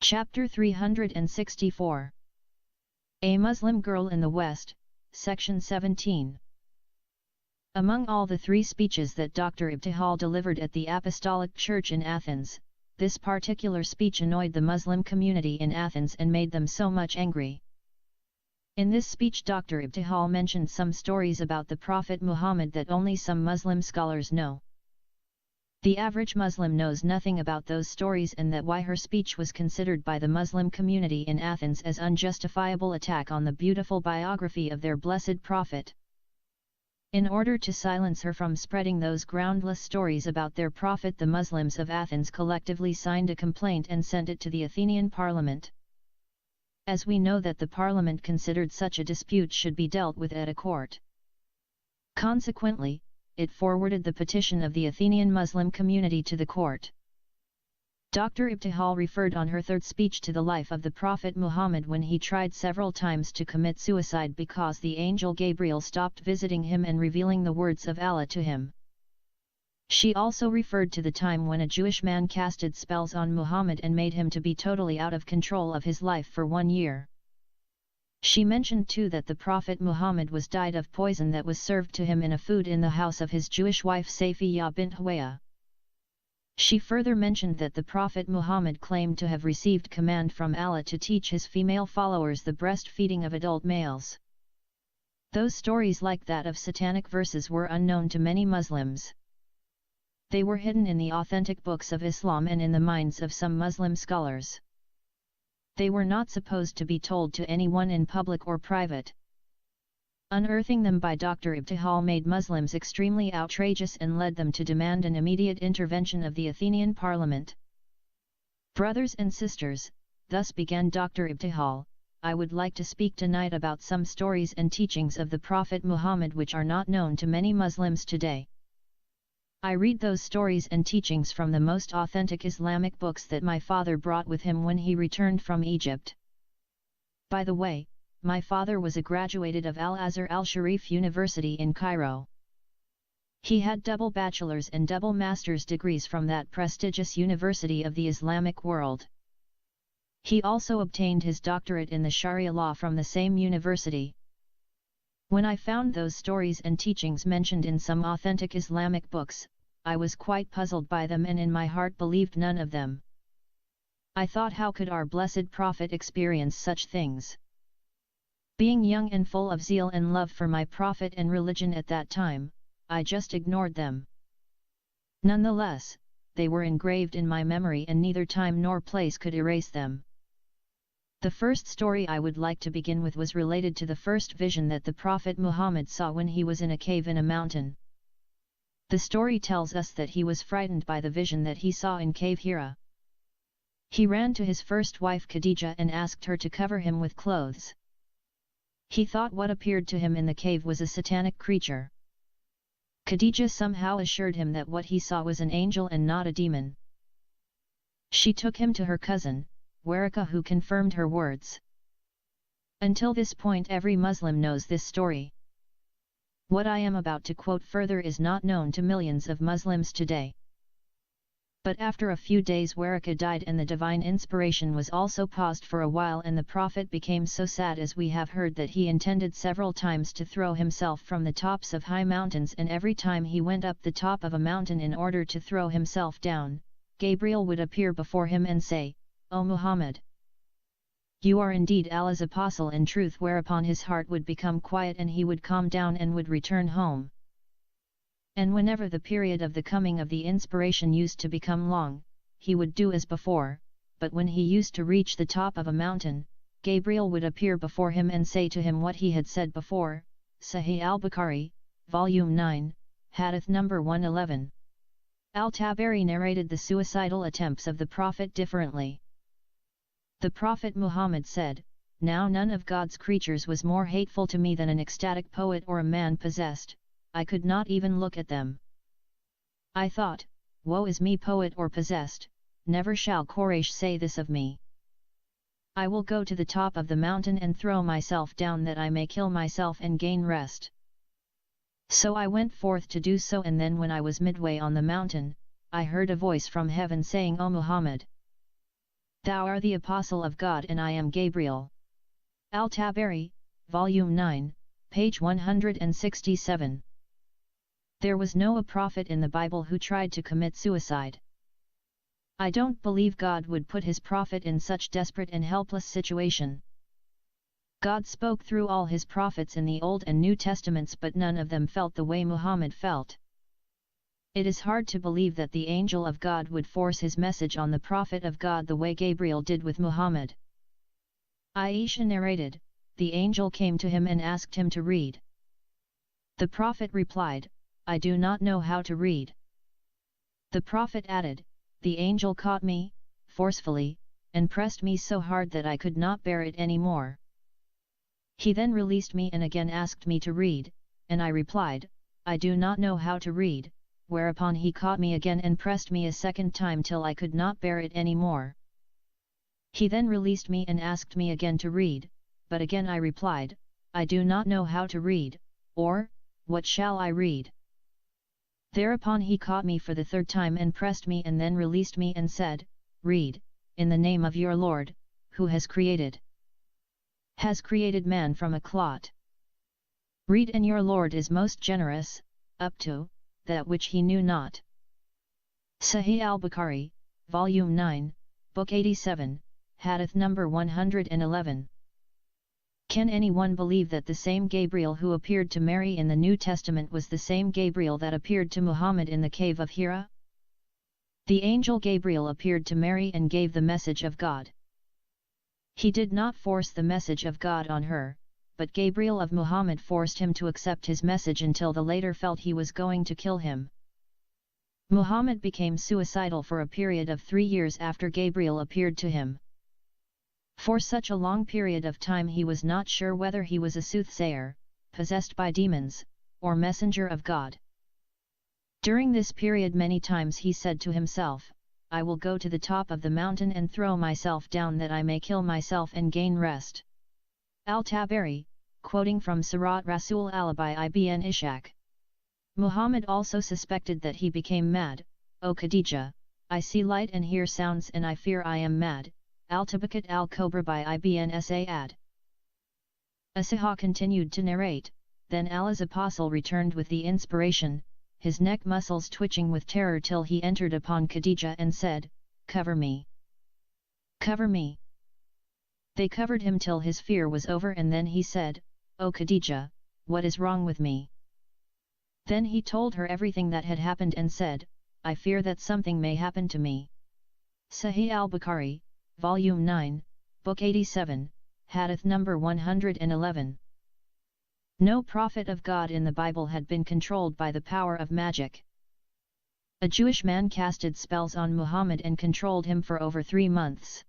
Chapter 364. A Muslim Girl in the West, Section 17. Among all the three speeches that Dr. Ibtihal delivered at the Apostolic Church in Athens, this particular speech annoyed the Muslim community in Athens and made them so much angry. In this speech Dr. Ibtihal mentioned some stories about the Prophet Muhammad that only some Muslim scholars know. The average Muslim knows nothing about those stories, and that why her speech was considered by the Muslim community in Athens as unjustifiable attack on the beautiful biography of their blessed prophet. In order to silence her from spreading those groundless stories about their prophet, the Muslims of Athens collectively signed a complaint and sent it to the Athenian parliament. As we know that the parliament considered such a dispute should be dealt with at a court. Consequently, it forwarded the petition of the Athenian Muslim community to the court. Dr. Ibtihal referred on her third speech to the life of the Prophet Muhammad when he tried several times to commit suicide because the angel Gabriel stopped visiting him and revealing the words of Allah to him. She also referred to the time when a Jewish man casted spells on Muhammad and made him to be totally out of control of his life for 1 year. She mentioned too that the Prophet Muhammad was died of poison that was served to him in a food in the house of his Jewish wife Safiya bint Huwaya. She further mentioned that the Prophet Muhammad claimed to have received command from Allah to teach his female followers the breastfeeding of adult males. Those stories like that of satanic verses were unknown to many Muslims. They were hidden in the authentic books of Islam and in the minds of some Muslim scholars. They were not supposed to be told to anyone in public or private. Unearthing them by Dr. Ibtihal made Muslims extremely outrageous and led them to demand an immediate intervention of the Athenian parliament. Brothers and sisters, thus began Dr. Ibtihal, I would like to speak tonight about some stories and teachings of the Prophet Muhammad which are not known to many Muslims today. I read those stories and teachings from the most authentic Islamic books that my father brought with him when he returned from Egypt. By the way, my father was a graduate of Al-Azhar Al-Sharif University in Cairo. He had double bachelor's and double master's degrees from that prestigious university of the Islamic world. He also obtained his doctorate in the Sharia law from the same university. When I found those stories and teachings mentioned in some authentic Islamic books, I was quite puzzled by them and in my heart believed none of them. I thought, how could our blessed Prophet experience such things? Being young and full of zeal and love for my Prophet and religion at that time, I just ignored them. Nonetheless, they were engraved in my memory and neither time nor place could erase them. The first story I would like to begin with was related to the first vision that the Prophet Muhammad saw when he was in a cave in a mountain. The story tells us that he was frightened by the vision that he saw in cave Hira. He ran to his first wife Khadija and asked her to cover him with clothes. He thought what appeared to him in the cave was a satanic creature. Khadija somehow assured him that what he saw was an angel and not a demon. She took him to her cousin, Waraka, who confirmed her words. Until this point every Muslim knows this story. What I am about to quote further is not known to millions of Muslims today. But after a few days Waraka died and the divine inspiration was also paused for a while, and the Prophet became so sad, as we have heard, that he intended several times to throw himself from the tops of high mountains, and every time he went up the top of a mountain in order to throw himself down, Gabriel would appear before him and say, O Muhammad, you are indeed Allah's apostle in truth, whereupon his heart would become quiet and he would calm down and would return home. And whenever the period of the coming of the inspiration used to become long, he would do as before, but when he used to reach the top of a mountain, Gabriel would appear before him and say to him what he had said before. Sahih al-Bukhari, Volume 9, Hadith number 111. Al-Tabari narrated the suicidal attempts of the Prophet differently. The Prophet Muhammad said, Now none of God's creatures was more hateful to me than an ecstatic poet or a man possessed. I could not even look at them. I thought, woe is me, poet or possessed, never shall Quraysh say this of me. I will go to the top of the mountain and throw myself down that I may kill myself and gain rest. So I went forth to do so, and then when I was midway on the mountain, I heard a voice from heaven saying, O Muhammad, Thou art the Apostle of God and I am Gabriel. Al-Tabari, Volume 9, page 167. There was no prophet in the Bible who tried to commit suicide. I don't believe God would put his prophet in such desperate and helpless situation. God spoke through all his prophets in the Old and New Testaments, but none of them felt the way Muhammad felt. It is hard to believe that the angel of God would force his message on the prophet of God the way Gabriel did with Muhammad. Aisha narrated, the angel came to him and asked him to read. The prophet replied, I do not know how to read. The prophet added, the angel caught me, forcefully, and pressed me so hard that I could not bear it any more. He then released me and again asked me to read, and I replied, I do not know how to read, whereupon he caught me again and pressed me a second time till I could not bear it any more. He then released me and asked me again to read, but again I replied, I do not know how to read, or, what shall I read? Thereupon he caught me for the third time and pressed me and then released me and said, read, in the name of your Lord, who has created man from a clot. Read, and your Lord is most generous, up to that which he knew not. Sahih al-Bukhari, Volume 9, Book 87, Hadith number 111. Can anyone believe that the same Gabriel who appeared to Mary in the New Testament was the same Gabriel that appeared to Muhammad in the cave of Hira? The angel Gabriel appeared to Mary and gave the message of God. He did not force the message of God on her, but Gabriel of Muhammad forced him to accept his message until the latter felt he was going to kill him. Muhammad became suicidal for a period of 3 years after Gabriel appeared to him. For such a long period of time he was not sure whether he was a soothsayer, possessed by demons, or messenger of God. During this period many times he said to himself, I will go to the top of the mountain and throw myself down that I may kill myself and gain rest. Al-Tabari, quoting from Sirat Rasul Alibi ibn Ishaq. Muhammad also suspected that he became mad. O Khadija, I see light and hear sounds and I fear I am mad. Al-Tabakat al-Kobra by Ibn Sa'ad. Asahah continued to narrate, then Allah's apostle returned with the inspiration, his neck muscles twitching with terror till he entered upon Khadija and said, cover me. Cover me. They covered him till his fear was over and then he said, O Khadija, what is wrong with me? Then he told her everything that had happened and said, I fear that something may happen to me. Sahih al-Bukhari, Volume 9, Book 87, Hadith number 111. No prophet of God in the Bible had been controlled by the power of magic. A Jewish man casted spells on Muhammad and controlled him for over 3 months.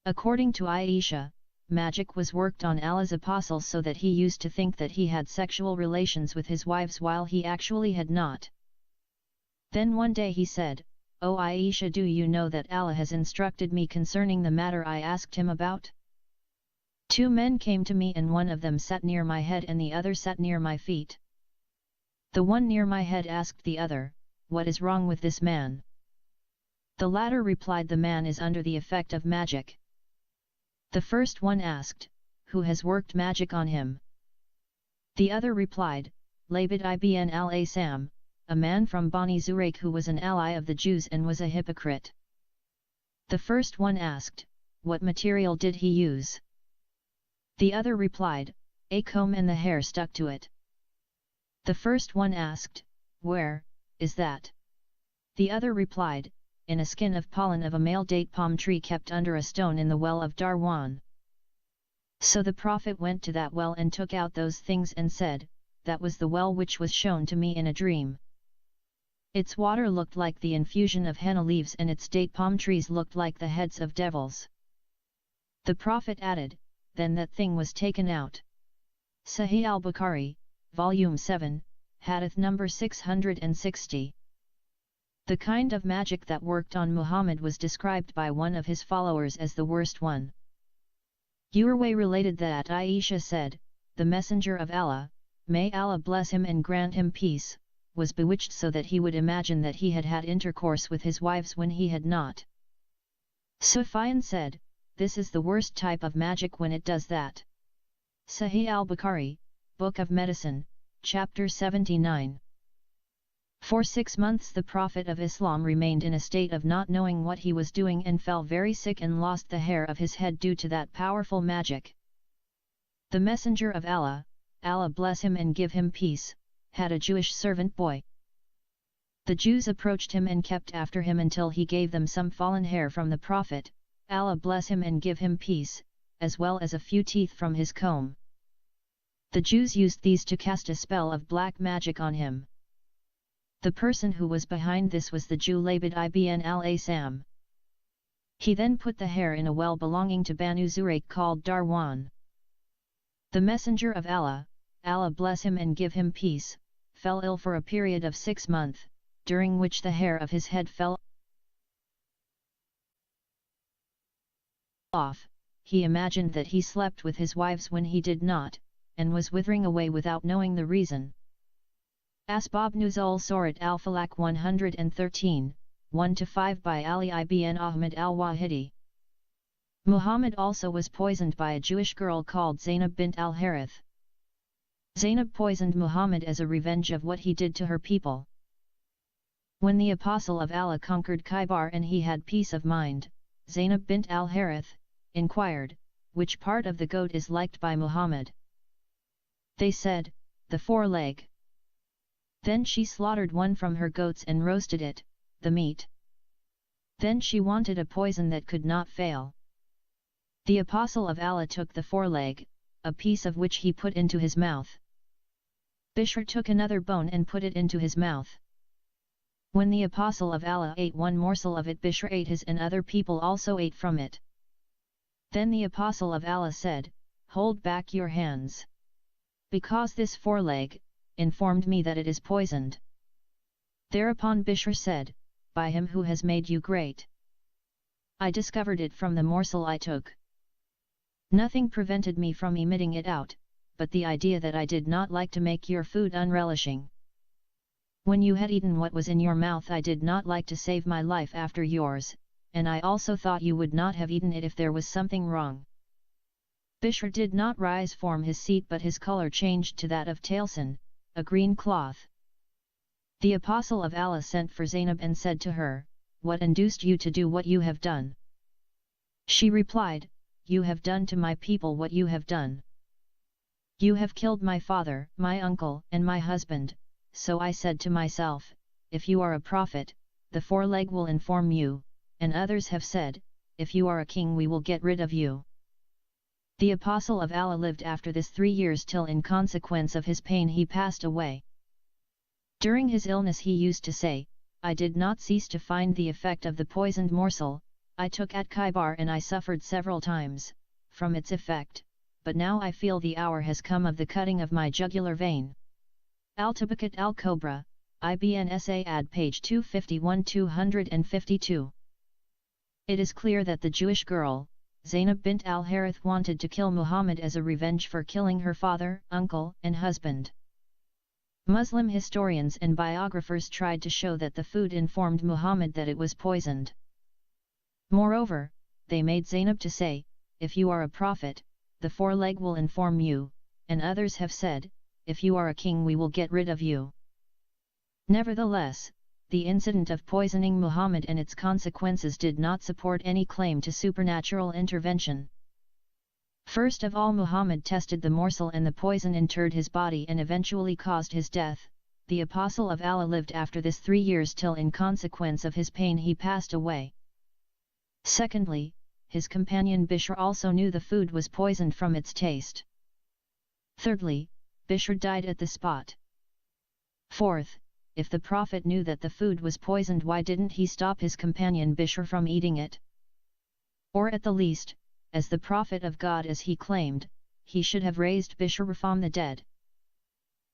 According to Aisha, magic was worked on Allah's apostle so that he used to think that he had sexual relations with his wives while he actually had not. Then one day he said, O Aisha, do you know that Allah has instructed me concerning the matter I asked him about? 2 men came to me and one of them sat near my head and the other sat near my feet. The one near my head asked the other, what is wrong with this man? The latter replied, the man is under the effect of magic. The first one asked, who has worked magic on him? The other replied, Labid ibn al-Asam, a man from Bani Zurayk who was an ally of the Jews and was a hypocrite. The first one asked, what material did he use? The other replied, a comb and the hair stuck to it. The first one asked, where is that? The other replied, in a skin of pollen of a male date palm tree kept under a stone in the well of Darwan. So the Prophet went to that well and took out those things and said, that was the well which was shown to me in a dream. Its water looked like the infusion of henna leaves and its date palm trees looked like the heads of devils. The Prophet added, then that thing was taken out. Sahih al-Bukhari, Volume 7, Hadith number 660. The kind of magic that worked on Muhammad was described by one of his followers as the worst one. Urway related that Aisha said, the Messenger of Allah, may Allah bless him and grant him peace, was bewitched so that he would imagine that he had had intercourse with his wives when he had not. Sufyan said, "This is the worst type of magic when it does that." Sahih al-Bukhari, Book of Medicine, Chapter 79. For 6 months the Prophet of Islam remained in a state of not knowing what he was doing and fell very sick and lost the hair of his head due to that powerful magic. The Messenger of Allah, Allah bless him and give him peace, had a Jewish servant boy. The Jews approached him and kept after him until he gave them some fallen hair from the Prophet, Allah bless him and give him peace, as well as a few teeth from his comb. The Jews used these to cast a spell of black magic on him. The person who was behind this was the Jew Labid ibn al-Asam. He then put the hair in a well belonging to Banu Zurayq called Darwan. The Messenger of Allah, Allah bless him and give him peace, fell ill for a period of 6 months, during which the hair of his head fell off. He imagined that he slept with his wives when he did not, and was withering away without knowing the reason. Asbab Nuzul Surat Al-Falaq 113, 1-5 by Ali ibn Ahmed al-Wahidi. Muhammad also was poisoned by a Jewish girl called Zainab bint al-Harith. Zainab poisoned Muhammad as a revenge of what he did to her people. When the Apostle of Allah conquered Khaybar and he had peace of mind, Zainab bint al-Harith inquired, "Which part of the goat is liked by Muhammad?" They said, "The foreleg." Then she slaughtered one from her goats and roasted it, the meat. Then she wanted a poison that could not fail. The Apostle of Allah took the foreleg, a piece of which he put into his mouth. Bishr took another bone and put it into his mouth. When the Apostle of Allah ate one morsel of it, Bishr ate his and other people also ate from it. Then the Apostle of Allah said, "Hold back your hands. Because this foreleg informed me that it is poisoned." Thereupon Bishr said, "By him who has made you great, I discovered it from the morsel I took. Nothing prevented me from emitting it out, but the idea that I did not like to make your food unrelishing. When you had eaten what was in your mouth, I did not like to save my life after yours, and I also thought you would not have eaten it if there was something wrong." Bishr did not rise from his seat, but his color changed to that of Talsan, a green cloth. The Apostle of Allah sent for Zainab and said to her, "What induced you to do what you have done?" She replied, "You have done to my people what you have done. You have killed my father, my uncle, and my husband, so I said to myself, if you are a prophet, the foreleg will inform you, and others have said, if you are a king we will get rid of you." The Apostle of Allah lived after this 3 years till in consequence of his pain he passed away. During his illness he used to say, "I did not cease to find the effect of the poisoned morsel I took at Khaybar, and I suffered several times from its effect, but now I feel the hour has come of the cutting of my jugular vein." Al-Tabakat al-Kobra, IBN SA ad page 251-252. It is clear that the Jewish girl, Zainab bint al-Harith, wanted to kill Muhammad as a revenge for killing her father, uncle, and husband. Muslim historians and biographers tried to show that the food informed Muhammad that it was poisoned. Moreover, they made Zainab to say, "If you are a prophet, the foreleg will inform you," and others have said, "If you are a king we will get rid of you." Nevertheless, the incident of poisoning Muhammad and its consequences did not support any claim to supernatural intervention. First of all, Muhammad tested the morsel and the poison entered his body and eventually caused his death. The Apostle of Allah lived after this 3 years till in consequence of his pain he passed away. Secondly, his companion Bishr also knew the food was poisoned from its taste. Thirdly, Bishr died at the spot. Fourth, if the Prophet knew that the food was poisoned, why didn't he stop his companion Bishr from eating it? Or at the least, as the Prophet of God as he claimed, he should have raised Bishr from the dead.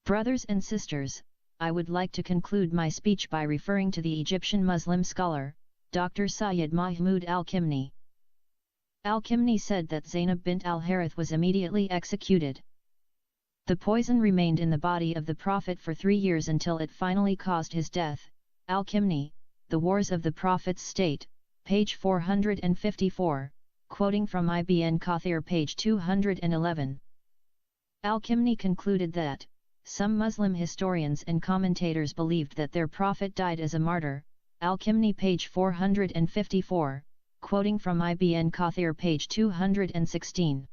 Brothers and sisters, I would like to conclude my speech by referring to the Egyptian Muslim scholar, Dr. Sayyid Mahmud al-Kimni. Al-Kimni said that Zainab bint al-Harith was immediately executed. The poison remained in the body of the Prophet for 3 years until it finally caused his death. Al-Kimni, The Wars of the Prophets State, page 454, quoting from Ibn Kathir page 211. Al-Kimni concluded that, some Muslim historians and commentators believed that their prophet died as a martyr, Al-Kimni page 454, quoting from Ibn Kathir page 216.